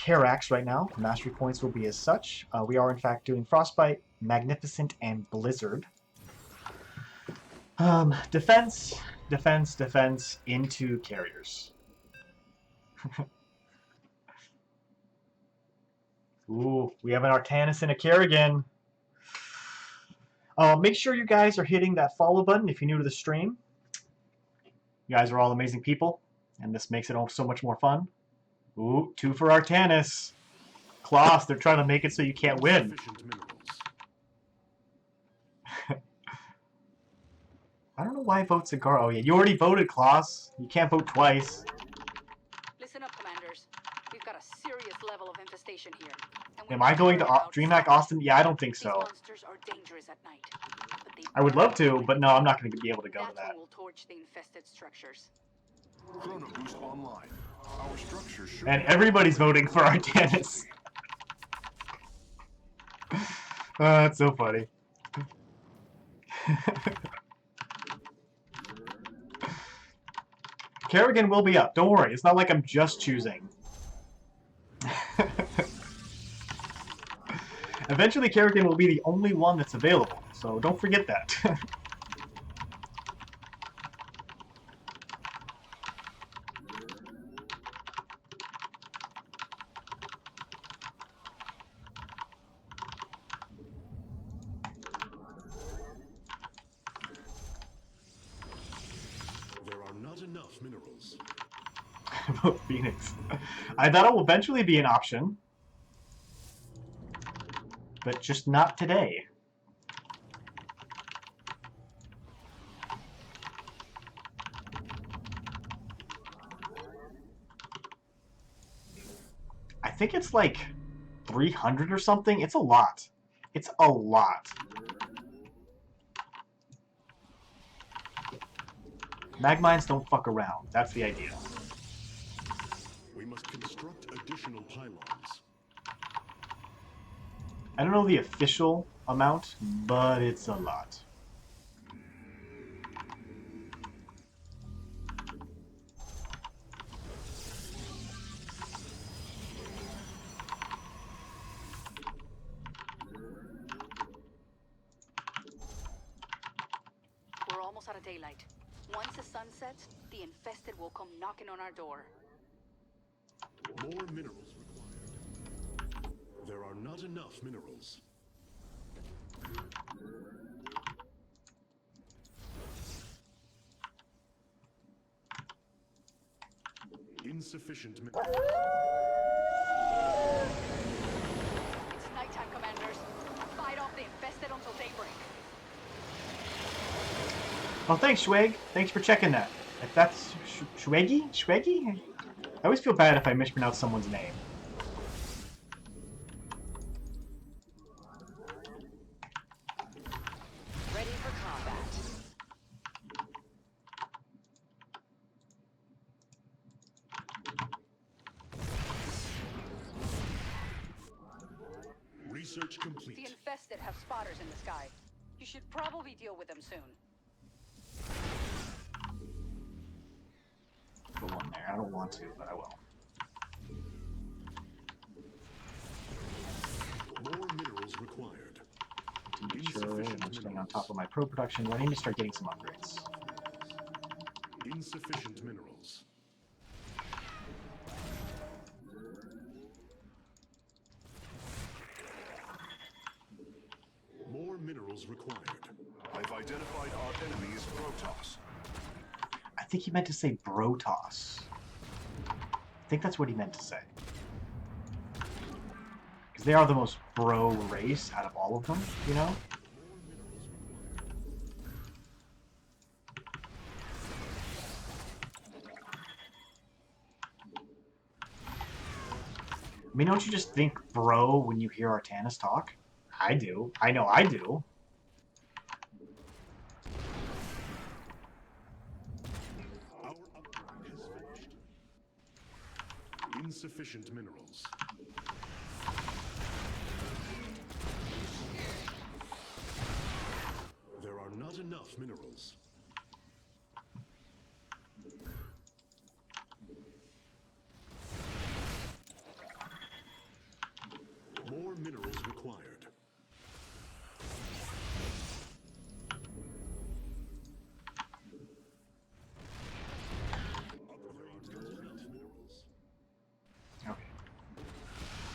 Karax right now. Mastery points will be as such. We are in fact doing Frostbite, Magnificent, and Blizzard. Defense, defense, defense into carriers. Ooh, we have an Artanis and a Kerrigan. Make sure you guys are hitting that follow button if you're new to the stream. You guys are all amazing people, and this makes it all so much more fun. Ooh, 2 for Artanis. Kloss, they're trying to make it so you can't win. I don't know why I vote Cigar. Oh yeah, you already voted, Kloss. You can't vote twice. Listen up, commanders. We've got a serious level of infestation here. Am I going to DreamHack Austin? Yeah, I don't think so. These monsters are dangerous at night, but I would love to, but no, I'm not going to be able to go to that. That's when we'll torch the infested structures. Chrono boost online. Our structure should And everybody's voting for Artanis. That's so funny. Kerrigan will be up. Don't worry. It's not like I'm just choosing. Eventually, Kerrigan will be the only one that's available, so don't forget that. There are not enough minerals. Phoenix. I thought it will eventually be an option. But just not today. I think it's like 300 or something. It's a lot. It's a lot. Magmines don't fuck around. That's the idea. We must construct additional pylons. I don't know the official amount, but it's a lot. We're almost out of daylight. Once the sun sets, the infested will come knocking on our door. More minerals required. There are not enough minerals. Insufficient minerals. It's nighttime, commanders. Fight off the infested until daybreak. Oh, thanks, Schweg. Thanks for checking that. If that's Schweggy? Schweggy? I always feel bad if I mispronounce someone's name. Ready for combat. Research complete. The infested have spotters in the sky. You should probably deal with them soon. Put one there. I don't want to, but I will. More minerals required. To make sure I'm staying on top of my pro production, I need to start getting some upgrades. Insufficient minerals. More minerals required. I've identified our enemy's Protoss. I think he meant to say Brotoss. I think that's what he meant to say. Because they are the most bro race out of all of them, you know? I mean, don't you just think bro when you hear Artanis talk? I do. I know I do. Our upgrade is finished. Insufficient minerals. There are not enough minerals.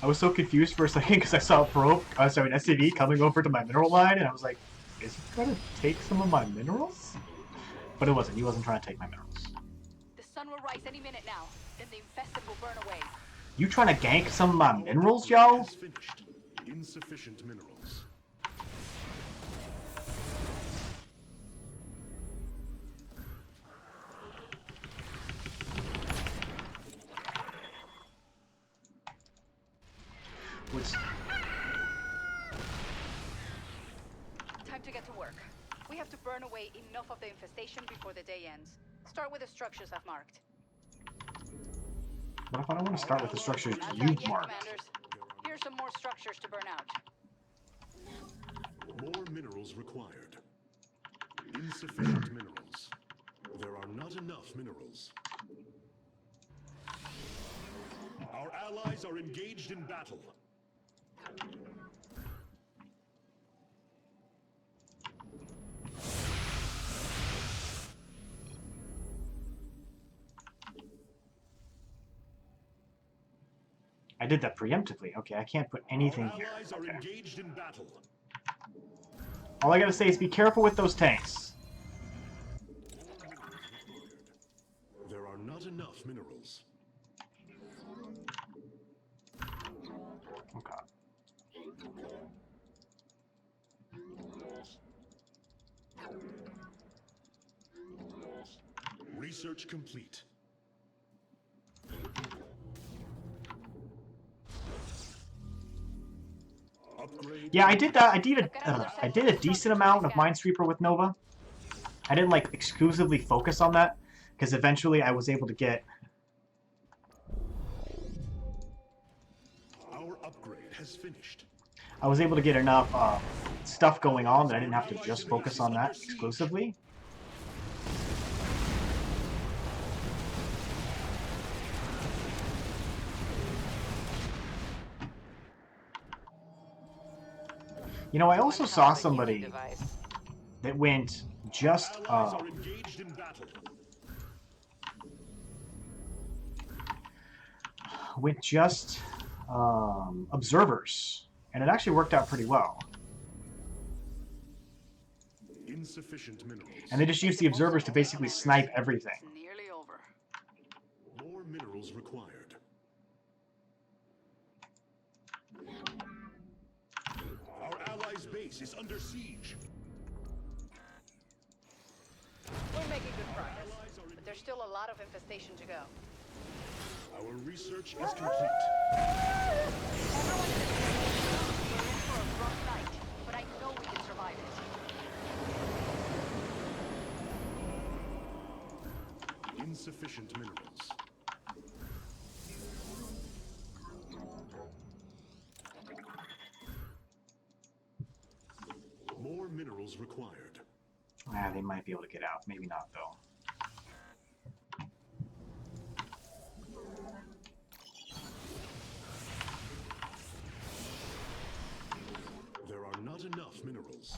I was so confused for a second because I saw a probe, an SCV coming over to my mineral line, and I was like, is he trying to take some of my minerals? But it wasn't. He wasn't trying to take my minerals. The sun will rise any minute now. Then the infested will burn away. You trying to gank some of my minerals, yo? Has finished. Insufficient minerals. What's... Time to get to work. We have to burn away enough of the infestation before the day ends. Start with the structures I've marked. What if I don't want to start with the structures Not you done yet, marked? Commanders. Here's some more structures to burn out. More minerals required. Insufficient minerals. There are not enough minerals. Our allies are engaged in battle. I did that preemptively. Okay, I can't put anything Our here. allies are Okay. engaged in battle. All I gotta say is be careful with those tanks. There are not enough minerals. Okay. Research complete. Upgrade. Yeah, I did that. I did a decent amount of Minesweeper with Nova. I didn't like exclusively focus on that because eventually I was able to get. Our upgrade has finished. I was able to get enough stuff going on that I didn't have to just focus on that exclusively. You know, I also saw somebody that went just Allies are engaged in battle. observers, and it actually worked out pretty well. Insufficient minerals. And they just used the observers to basically snipe everything. It's nearly over. More minerals required. Our allies' base is under siege. We're making good progress, but there's still a lot of infestation to go. Our research is complete. Everyone in for a rough night, but I know we can survive it. Insufficient minerals. More minerals required. Ah, they might be able to get out. Maybe not, though. There are not enough minerals.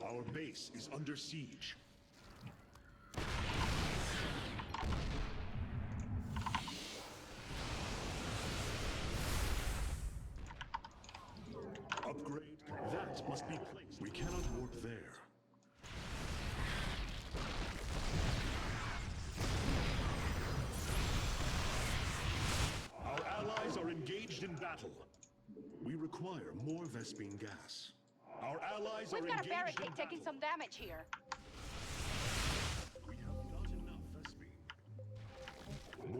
Our base is under siege. Upgrade. That must be placed. We cannot warp there. Our allies are engaged in battle. We require more Vespene gas. Our allies We've are got a engaged barricade in taking battle. some damage here. We have not enough Vespene.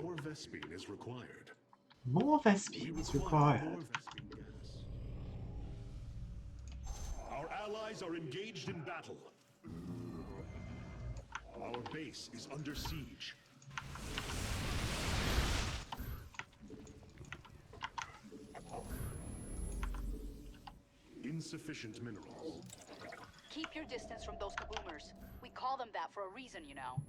More Vespene is required. More We Vespene is require required. more Vespene gas. Our allies are engaged in battle. Our base is under siege. Insufficient minerals. Keep your distance from those kaboomers. We call them that for a reason, you know.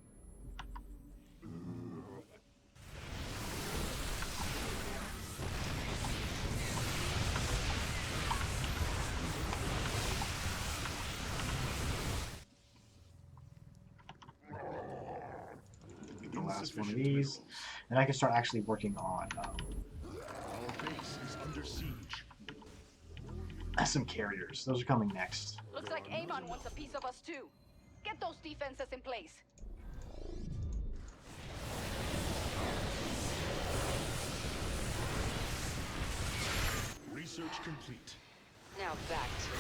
The last one of these, and I can start actually working on Our base is under siege. Some carriers. Those are coming next. Looks like Amon wants a piece of us too. Get those defenses in place. Research complete. Now back to it.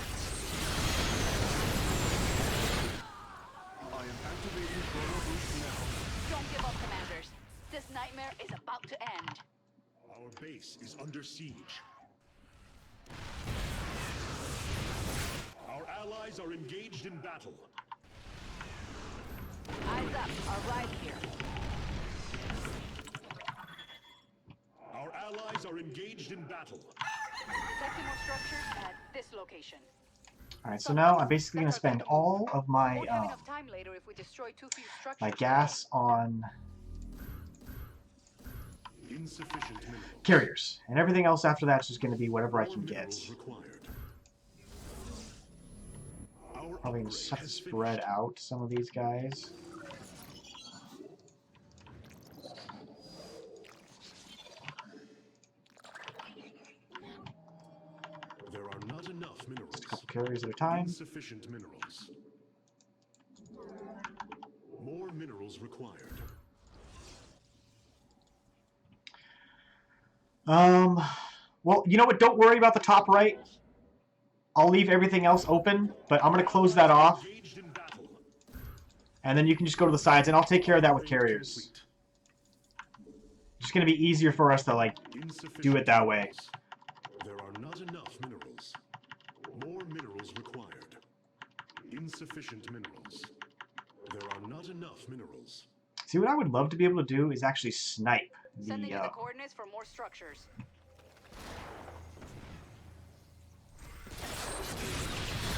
I am activating chrono boost now. Don't give up, commanders. This nightmare is about to end. Our base is under siege. Our allies are engaged in battle. Eyes up, our ride here. Our allies are engaged in battle. Detecting more structures at this location. Alright, so now I'm basically going to spend all of my Won't have enough time later if we destroy too few structures. my gas on Insufficient minerals. carriers. And everything else after that's just going to be whatever I More can get. minerals required. Our Probably going upgrade to have to has spread finished. out some of these guys. There are not enough minerals. Just a couple carriers at a time. Insufficient minerals. More minerals required. Well, you know what? Don't worry about the top right. I'll leave everything else open, but I'm going to close that off. Engaged in battle. And then you can just go to the sides, and I'll take care of that with carriers. Complete. It's going to be easier for us to, like, Insufficient do it that way. minerals. There are not enough minerals. More minerals required. Insufficient minerals. There are not enough minerals. See, what I would love to be able to do is actually snipe Sending you the... the coordinates for more structures.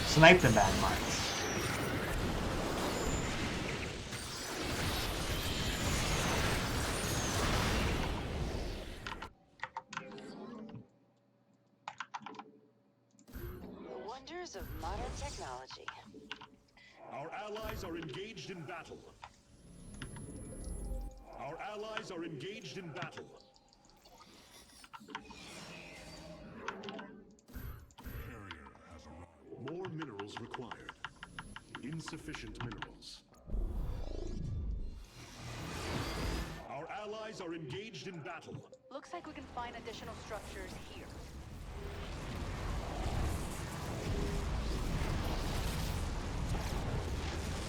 Snipe the bad mines. The wonders of modern technology. Our allies are engaged in battle. Our allies are engaged in battle. Carrier has arrived. More minerals required. Insufficient minerals. Our allies are engaged in battle. Looks like we can find additional structures here.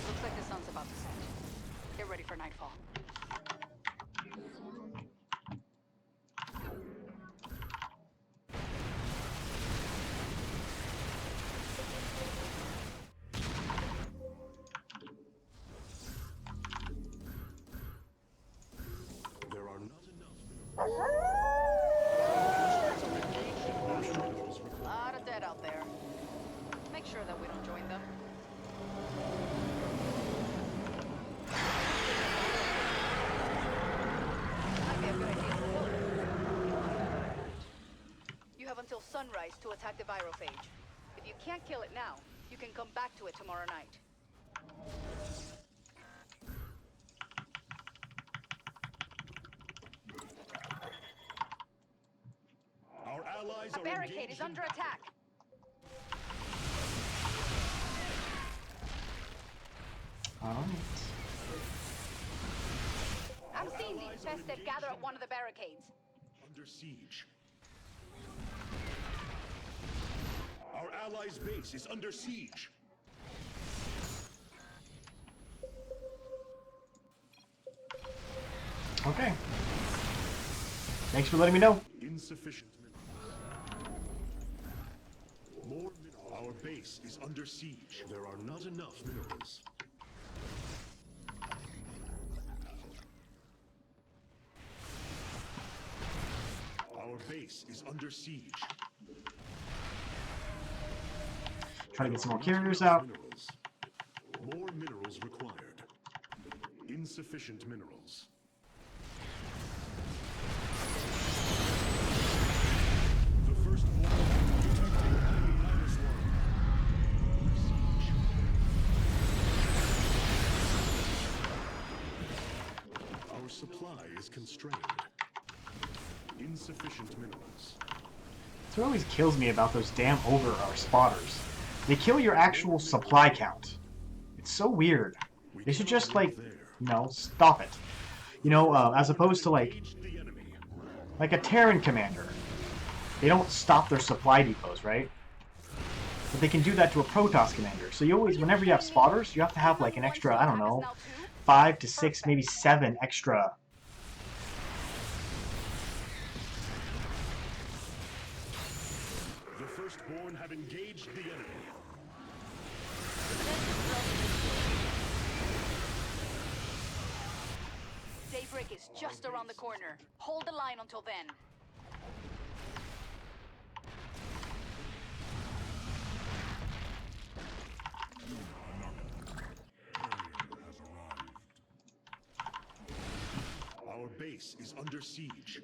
Looks like the sun's about to set. Get ready for nightfall. There are not enough minerals. Minerals required. Lot of dead out there. Make sure that we don't join them. Might be a good idea to kill them. You have until sunrise to attack the virophage. If you can't kill it now, you can come back to it tomorrow night. Our allies A are barricade engaged is in under battle. attack. Alright. I'm seeing the infested gather at one of the barricades. Under siege. Our allies' base is under siege. Okay. Thanks for letting me know. Insufficient minerals. More minerals. Our base is under siege. There are not enough minerals. Our base is under siege. Try to get some more There are not carriers enough out. minerals. More minerals required. Insufficient minerals. The first wall detecting enemy -1. Under siege. Our supply is constrained. Insufficient minerals. That's what always kills me about those damn over or spotters. They kill your actual supply count. It's so weird. They should just, like, you know, stop it. You know, as opposed to, like a Terran commander. They don't stop their supply depots, right? But they can do that to a Protoss commander. So you always, whenever you have spotters, you have to have, like, an extra, I don't know, 5 to 6, maybe 7 extra. The firstborn have engaged the enemy. Daybreak is just around the corner. Hold the line until then. Our base is under siege.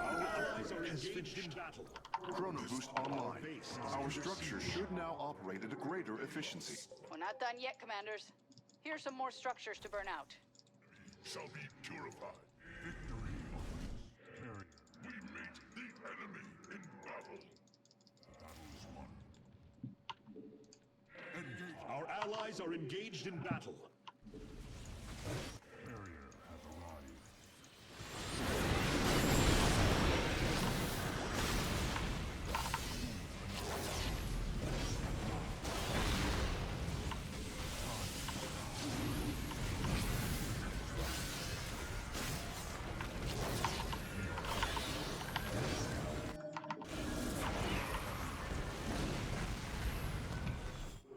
Our allies are engaged in battle. Chrono boost online. Base is Our under structure siege. should now operate at a greater efficiency. We're not done yet, commanders. Here's some more structures to burn out. Shall be purified. Victory. We meet the enemy in battle. Battles won. Engage. Our allies are engaged in battle. Barrier has arrived.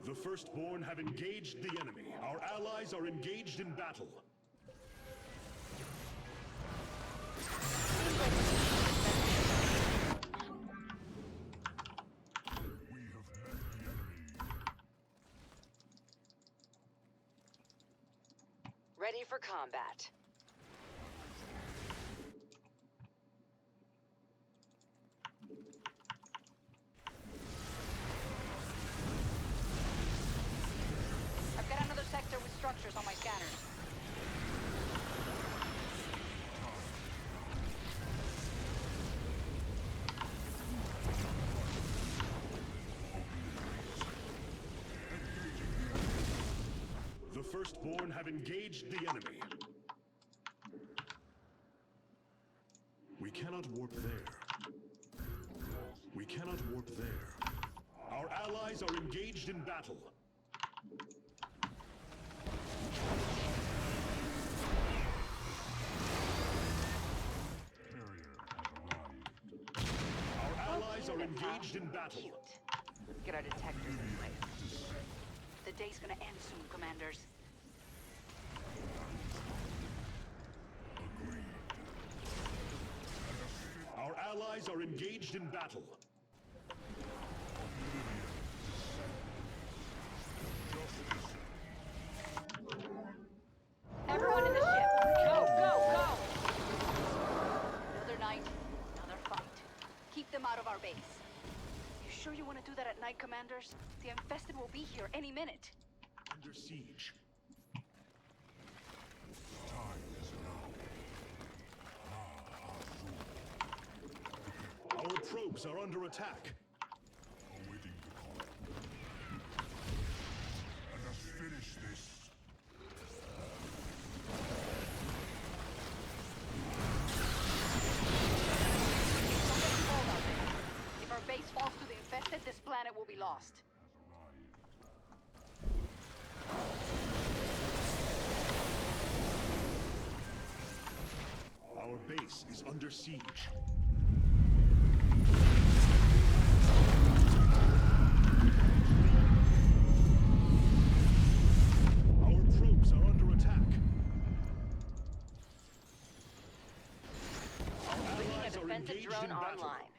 The firstborn have engaged the enemy. Our allies are engaged in battle. We have met the enemy. Ready for combat. I've got another sector with structures on my scanners. The firstborn have engaged the enemy. We cannot warp there. We cannot warp there. Our allies are engaged in battle. Barrier has arrived. Our allies are engaged in battle. Cute. Get our detectors in place. The day's gonna end soon, commanders. Our allies are engaged in battle. Everyone in the ship, go, go, go! Another night, another fight. Keep them out of our base. You sure you want to do that at night, commanders? The infested will be here any minute. Under siege. Time is now. Our probes are under attack. Awaiting the call. Let us finish this. If our base falls to the infested, this planet will be lost. Our base is under siege. Our probes are under attack. Our Bringing a allies are defensive engaged drone in battle. online.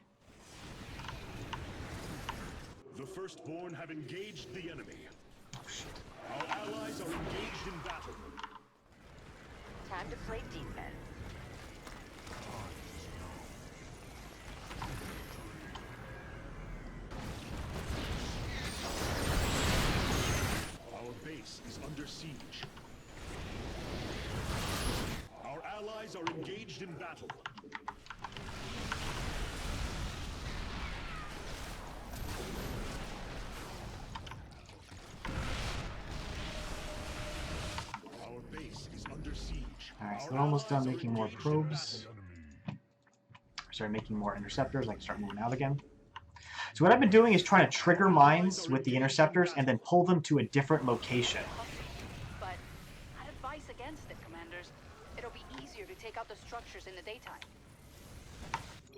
The firstborn have engaged the enemy. Our allies are engaged in battle. Time to play defense. Our base is under siege. are engaged in battle. Our base is under siege. Alright, so they're almost done making more probes. Start making more interceptors. I can start moving out again. So what I've been doing is trying to trigger mines with the interceptors and then pull them to a different location. But I'd advise against it, commanders. It'll be easier to take out the structures in the daytime.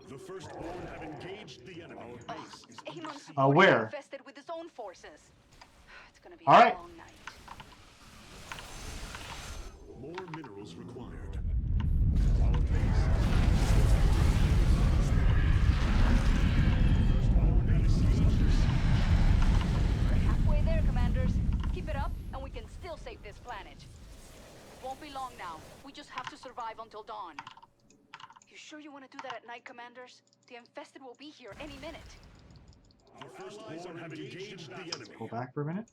The firstborn have engaged the enemy. Our base is under Amon's siege. Where? infested with his own forces. It's gonna be All right. a long night. More minerals required. Our base. Our base is under siege. We're halfway there, commanders. Keep it up, and we can still save this planet. It won't be long now. We just have to survive until dawn. You sure you want to do that at night, commanders? The infested will be here any minute. The firstborn have engaged the enemy. Pull back for a minute.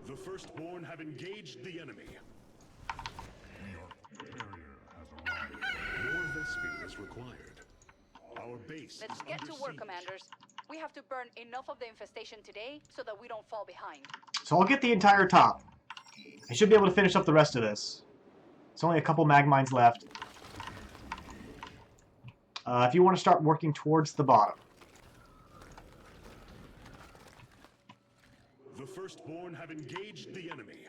The firstborn have engaged the enemy. More Vespene is required. Our base Let's is get under to work, siege. commanders. We have to burn enough of the infestation today so that we don't fall behind. So I'll get the entire top. I should be able to finish up the rest of this. It's only a couple mag mines left. If you want to start working towards the bottom. The firstborn have engaged the enemy.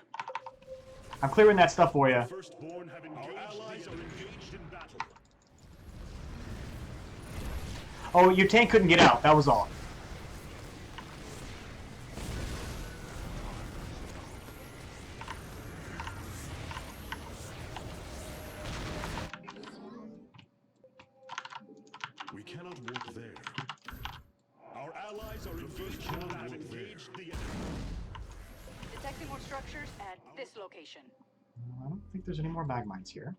I'm clearing that stuff for you. The firstborn have engaged. Our allies are engaged in battle. Oh, your tank couldn't get out. That was all. We cannot walk there. Our allies are engaged. Have engaged the enemy. Detecting more structures at this location. I don't think there's any more mag mines here.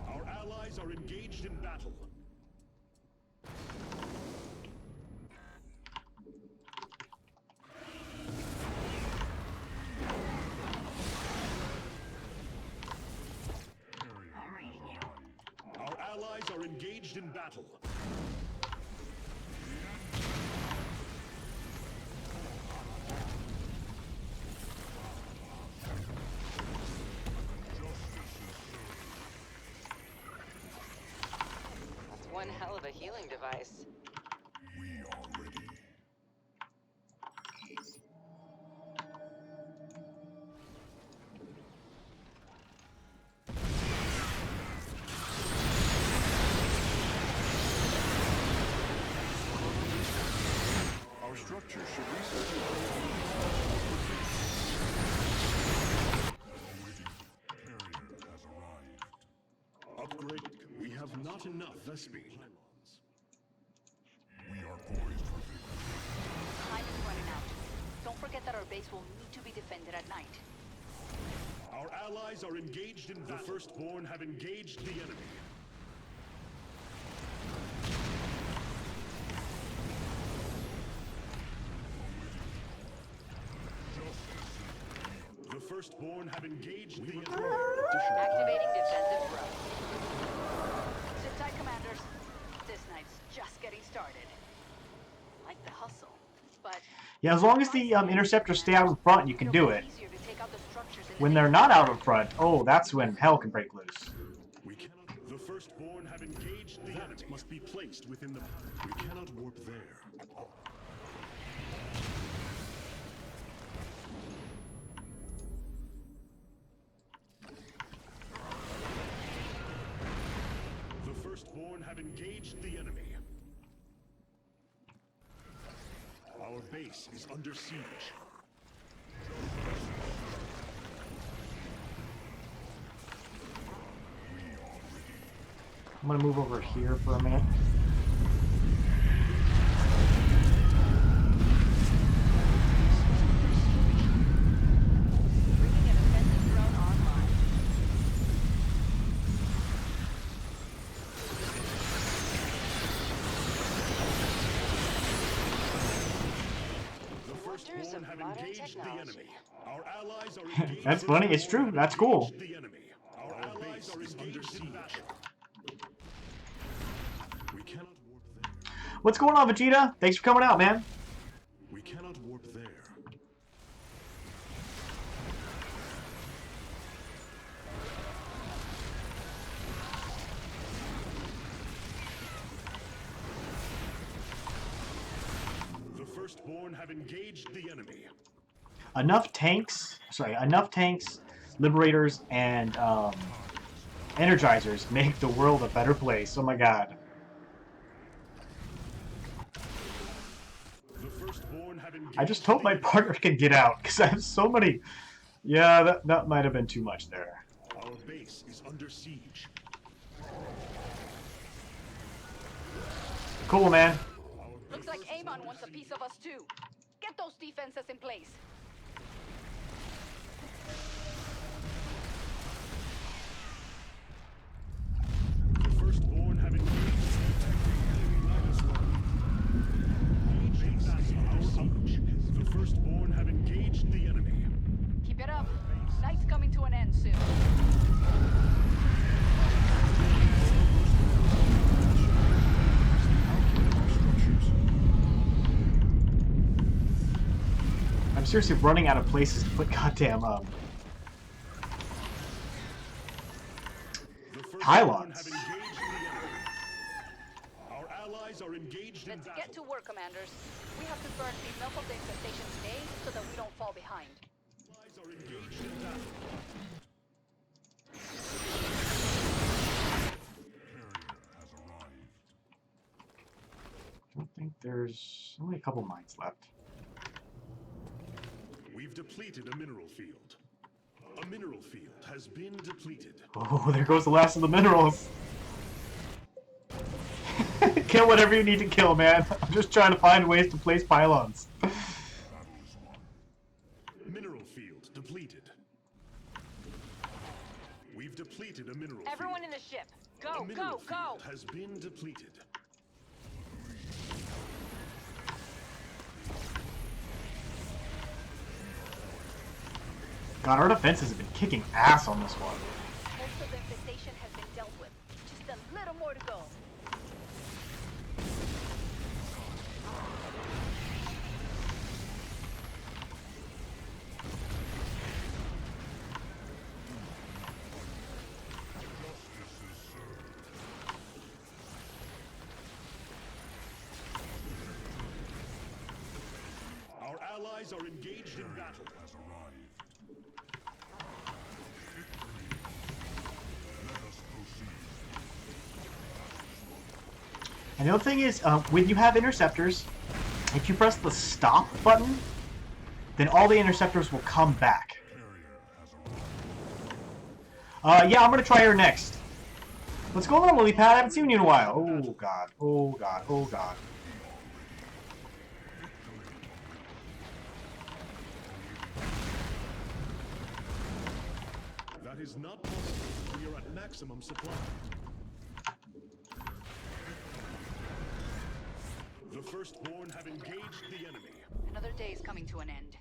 Our allies are engaged in battle. Our allies are engaged in battle. That's one hell of a healing device. We are ready. Our structure should reset. Carrier has arrived. Upgrade. We have not enough Vespene. We are poised for victory. Time is running out. Don't forget that our base will need to be defended at night. Our allies are engaged in battle. The firstborn have engaged the enemy. The firstborn have engaged the enemy. Activating defensive growth. Sit tight, commanders. This night's just getting started. Like the hustle, but Yeah, as long as the interceptors stay out in front, you can do it. easier to take out the structures in the When they're not out in front, oh, that's when hell can break loose. We cannot. The firstborn have engaged the enemy. Must be placed within the. We cannot warp there. The firstborn have engaged the enemy. Our base is under siege. I'm gonna move over here for a minute. bringing an offensive drone online. The Wonders firstborn of have modern engaged the technology. enemy. Our allies are engaged. That's funny, it's true, that's cool. The enemy. Our allies allies are engaged in battle. We cannot warp there. What's going on, Vegeta? Thanks for coming out, man. We cannot warp there. The Firstborn have engaged the enemy. Enough tanks, liberators, and energizers make the world a better place. Oh my god. The Firstborn have engaged I just hope my partner can get out, because I have so many. Yeah, that might have been too much there. Our base is under siege. Cool, man. Looks like Amon wants a piece of us too. Get those defenses in place. The Firstborn have engaged the Firstborn have engaged the enemy. Keep it up. Night's coming to an end soon. I'm seriously running out of places to put goddamn The Firstborn pylons. have engaged the enemy. Our allies are engaged in Let's battle. get to work, commanders. We have to burn the melt of the infestation today so that we don't fall behind. Allies are engaged in battle. Carrier has arrived. I don't think there's only a couple mines left. We've depleted a mineral field. A mineral field has been depleted. Oh, there goes the last of the minerals. Kill whatever you need to kill, man. I'm just trying to find ways to place pylons. Mineral field depleted. We've depleted a mineral Everyone in field. the ship. A Go, mineral go, go! field has been depleted. God, our defenses have been kicking ass on this one. Most of the infestation has been dealt with. Just a little more to go. Our allies are engaged in battle. Has arrived. Let us proceed. And the other thing is, when you have interceptors, if you press the stop button, then all the interceptors will come back. Carrier has arrived. Yeah, I'm gonna try her next. What's going on, Lily Pad? I haven't seen you in a while. Oh god, oh god, oh god. That is not possible. We are at maximum supply. The Firstborn have engaged the enemy. Another day is coming to an end.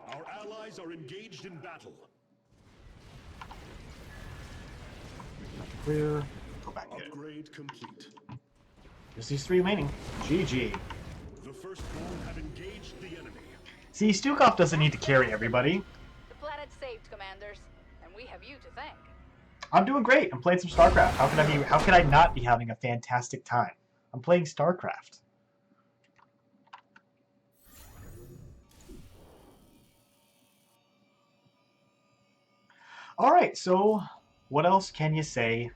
Our allies are engaged in battle. Clear. Go back in. Upgrade complete. Just these three remaining. GG. The Firstborn have engaged the enemy. See, Stukov doesn't need to carry everybody. The planet's saved, commanders, and we have you to thank. I'm doing great. I'm playing some StarCraft. How can I not be having a fantastic time? I'm playing StarCraft. All right, so what else can you say?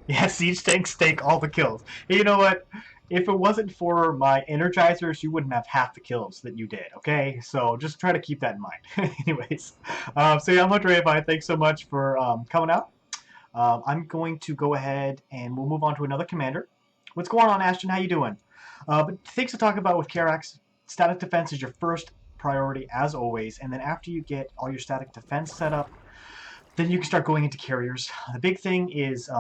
Yeah, siege tanks take all the kills. Hey, you know what? If it wasn't for my energizers, you wouldn't have half the kills that you did, okay? So just try to keep that in mind. Anyways, so yeah, I'm Hunter. Thanks so much for coming out. I'm going to go ahead and we'll move on to another commander. What's going on, Ashton? How you doing? But things to talk about with Karax. Static defense is your first priority, as always, and then after you get all your static defense set up, then you can start going into carriers. The big thing is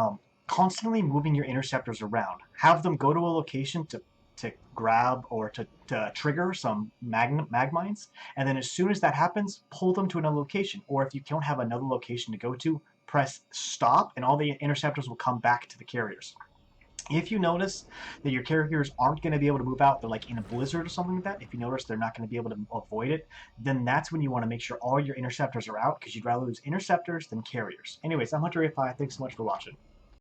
constantly moving your interceptors around. Have them go to a location to to grab or to trigger some mag mines, and then as soon as that happens, pull them to another location. Or if you don't have another location to go to, press stop, and all the interceptors will come back to the carriers. If you notice that your carriers aren't going to be able to move out, they're like in a blizzard or something like that, if you notice they're not going to be able to avoid it, then that's when you want to make sure all your interceptors are out, because you'd rather lose interceptors than carriers. Anyways, I'm Hunter 85. Thanks so much for watching.